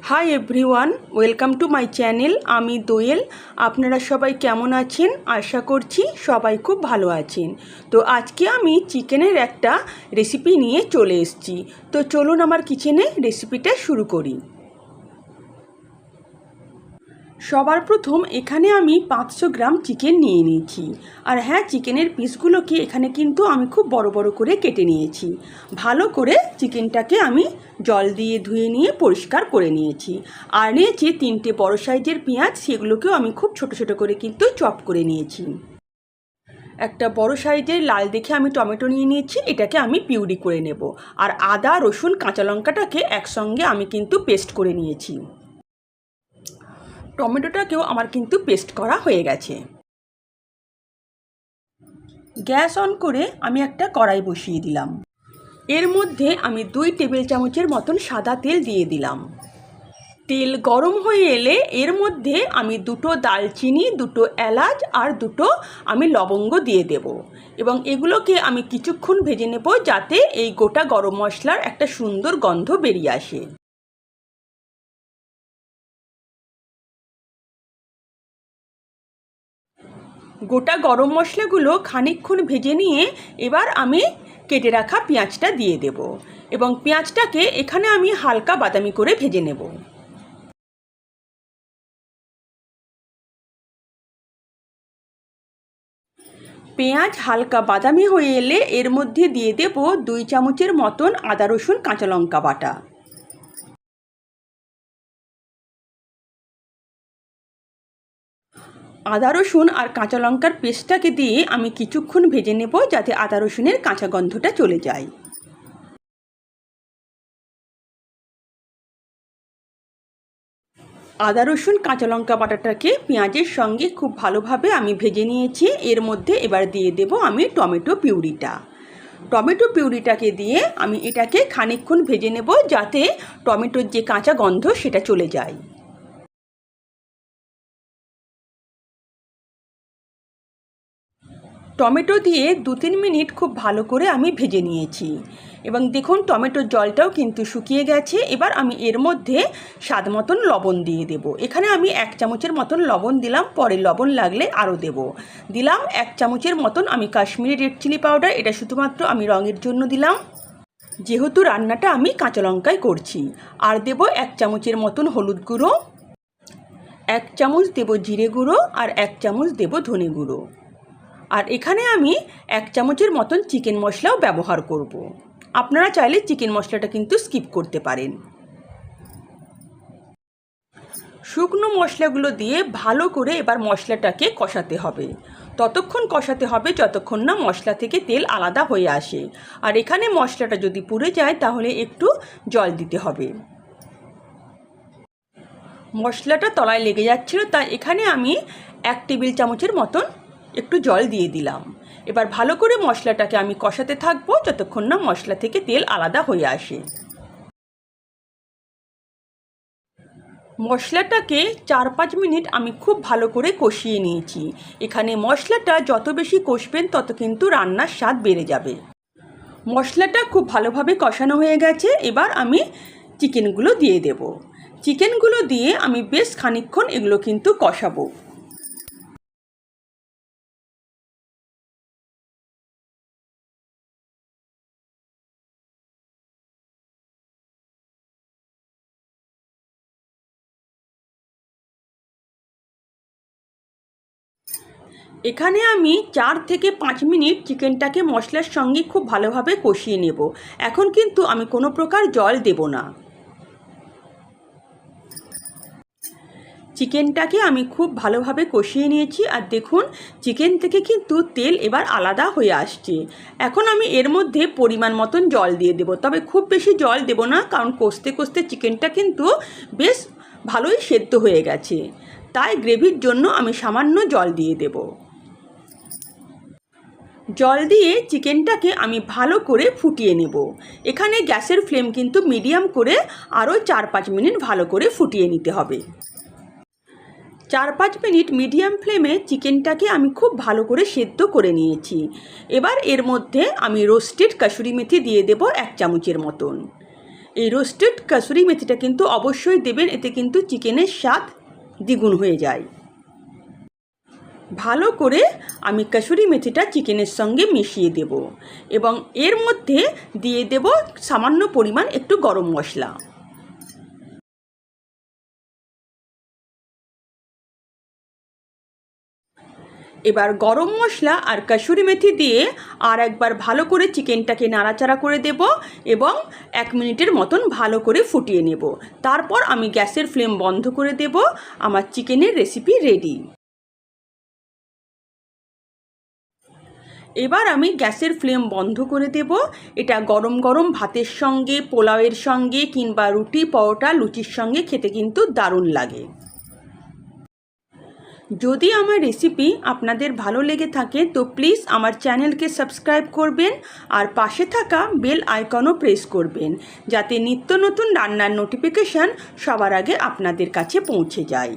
Hi everyone, welcome to my channel. আমি দোয়েল। আপনারা সবাই কেমন আছেন? আশা করছি সবাই খুব ভালো আছেন। তো আজকে আমি চিকেনের একটা রেসিপি নিয়ে চলে এসেছি। তো চলুন আমার কিচেনে রেসিপিটা শুরু করি। সবার প্রথম এখানে আমি 500 গ্রাম চিকেন নিয়ে নিয়েছি। আর হ্যাঁ, চিকেনের পিসগুলোকে এখানে কিন্তু আমি খুব বড় বড় করে কেটে নিয়েছি। ভালো করে চিকেনটাকে আমি জল দিয়ে ধুয়ে নিয়ে পরিষ্কার করে নিয়েছি। আর নিয়েছি 3টে বড় সাইজের পেঁয়াজ, সেগুলোকেও আমি খুব ছোট ছোট করে কিন্তু চপ করে নিয়েছি। একটা বড় সাইজের লাল দেখে আমি টমেটো নিয়ে নিয়েছি, এটাকে আমি পিউরি করে নেব। আর আদা, রসুন, কাঁচা লঙ্কাটাকে একসঙ্গে আমি কিন্তু পেস্ট করে নিয়েছি। টমেটোটাকেও আমার কিন্তু পেস্ট করা হয়ে গেছে। গ্যাস অন করে আমি একটা কড়াই বসিয়ে দিলাম। এর মধ্যে আমি 2 টেবিল চামচের মতন সাদা তেল দিয়ে দিলাম। তেল গরম হয়ে এলে এর মধ্যে আমি 2টো দালচিনি, 2টো এলাচ আর 2টো আমি লবঙ্গ দিয়ে দেব। এবং এগুলোকে আমি কিছুক্ষণ ভেজে নেব, যাতে এই গোটা গরম মশলার একটা সুন্দর গন্ধ বেরিয়ে আসে। গোটা গরম মশলাগুলো খানিকক্ষণ ভেজে নিয়ে এবার আমি কেটে রাখা পেঁয়াজটা দিয়ে দেব। এবং পেঁয়াজটাকে এখানে আমি হালকা বাদামি করে ভেজে নেব। পেঁয়াজ হালকা বাদামি হয়ে এলে এর মধ্যে দিয়ে দেব 2 চামচের মতন আদা, রসুন, কাঁচা লঙ্কা বাটা। আদা, রসুন আর কাঁচা লঙ্কার পেস্টটাকে দিয়ে আমি কিছুক্ষণ ভেজে নেব, যাতে আদা রসুনের কাঁচা গন্ধটা চলে যায়। আদা, রসুন, কাঁচা লঙ্কা বাটাটাকে পেঁয়াজের সঙ্গে খুব ভালোভাবে আমি ভেজে নিয়েছি। এর মধ্যে এবার দিয়ে দেব আমি টমেটো পিউরিটা। টমেটো পিউরিটাকে দিয়ে আমি এটাকে খানিকক্ষণ ভেজে নেব, যাতে টমেটোর যে কাঁচা গন্ধ সেটা চলে যায়। টমেটো দিয়ে 2-3 মিনিট খুব ভালো করে আমি ভেজে নিয়েছি। এবং দেখুন টমেটোর জলটাও কিন্তু শুকিয়ে গেছে। এবার আমি এর মধ্যে স্বাদ মতন লবণ দিয়ে দেব। এখানে আমি 1 চামচের মতন লবণ দিলাম, পরে লবণ লাগলে আরও দেব। দিলাম 1 চামচের মতন আমি কাশ্মীরি রেড চিলি পাউডার, এটা শুধুমাত্র আমি রঙের জন্য দিলাম, যেহেতু রান্নাটা আমি কাঁচা লঙ্কায় করছি। আর দেব 1 চামচের মতন হলুদ গুঁড়ো, 1 চামচ দেব জিরে গুঁড়ো, আর 1 চামচ দেব ধনে গুঁড়ো। আর এখানে আমি 1 চামচের মতন চিকেন মশলাও ব্যবহার করব। আপনারা চাইলে চিকেন মশলাটা কিন্তু স্কিপ করতে পারেন। শুকনো মশলাগুলো দিয়ে ভালো করে এবার মশলাটাকে কষাতে হবে। ততক্ষণ কষাতে হবে যতক্ষণ না মশলা থেকে তেল আলাদা হয়ে আসে। আর এখানে মশলাটা যদি পুড়ে যায় তাহলে একটু জল দিতে হবে। মশলাটা তলায় লেগে যাচ্ছিল, তাই এখানে আমি 1 টেবিল চামচের মতন একটু জল দিয়ে দিলাম। এবার ভালো করে মশলাটাকে আমি কষাতে থাকবো যতক্ষণ না মশলা থেকে তেল আলাদা হয়ে আসে। মশলাটাকে 4-5 মিনিট আমি খুব ভালো করে কষিয়ে নিয়েছি। এখানে মশলাটা যত বেশি কষবেন তত কিন্তু রান্নার স্বাদ বেড়ে যাবে। মশলাটা খুব ভালোভাবে কষানো হয়ে গেছে। এবার আমি চিকেনগুলো দিয়ে দেব। চিকেনগুলো দিয়ে আমি বেশ খানিকক্ষণ এগুলো কিন্তু কষাবো। এখানে আমি 4 থেকে 5 মিনিট চিকেনটাকে মশলার সঙ্গে খুব ভালোভাবে কষিয়ে নেব। এখন কিন্তু আমি কোনো প্রকার জল দেব না। চিকেনটাকে আমি খুব ভালোভাবে কষিয়ে নিয়েছি। আর দেখুন চিকেন থেকে কিন্তু তেল এবার আলাদা হয়ে আসছে। এখন আমি এর মধ্যে পরিমাণ মতন জল দিয়ে দেব, তবে খুব বেশি জল দেব না, কারণ কষতে কষতে চিকেনটা কিন্তু বেশ ভালোই সেদ্ধ হয়ে গেছে। তাই গ্রেভির জন্য আমি সামান্য জল দিয়ে দেব। জল দিয়ে চিকেনটাকে আমি ভালো করে ফুটিয়ে নেব। এখানে গ্যাসের ফ্লেম কিন্তু মিডিয়াম করে আরও 4-5 মিনিট ভালো করে ফুটিয়ে নিতে হবে। 4-5 মিনিট মিডিয়াম ফ্লেমে চিকেনটাকে আমি খুব ভালো করে সেদ্ধ করে নিয়েছি। এবার এর মধ্যে আমি রোস্টেড কাসুরি মেথি দিয়ে দেব 1 চামচের মতন। এই রোস্টেড কাসুরি মেথিটা কিন্তু অবশ্যই দেবেন, এতে কিন্তু চিকেনের স্বাদ দ্বিগুণ হয়ে যায়। ভালো করে আমি কাসুরি মেথিটা চিকেনের সঙ্গে মিশিয়ে দেব এবং এর মধ্যে দিয়ে দেব সামান্য পরিমাণ একটু গরম মশলা। এবার গরম মশলা আর কাসুরি মেথি দিয়ে আর একবার ভালো করে চিকেনটাকে নাড়াচাড়া করে দেব এবং 1 মিনিটের মতন ভালো করে ফুটিয়ে নেব। তারপর আমি গ্যাসের ফ্লেম বন্ধ করে দেব। আমার চিকেনের রেসিপি রেডি। এবার আমি গ্যাসের ফ্লেম বন্ধ করে দেব। এটা গরম গরম ভাতের সঙ্গে, পোলাওয়ের সঙ্গে কিংবা রুটি, পরোটা, লুচির সঙ্গে খেতে কিন্তু দারুণ লাগে। যদি আমার রেসিপি আপনাদের ভালো লেগে থাকে তো প্লিজ আমার চ্যানেলকে সাবস্ক্রাইব করবেন আর পাশে থাকা বেল আইকনও প্রেস করবেন, যাতে নিত্য নতুন রান্নার নোটিফিকেশান সবার আগে আপনাদের কাছে পৌঁছে যায়।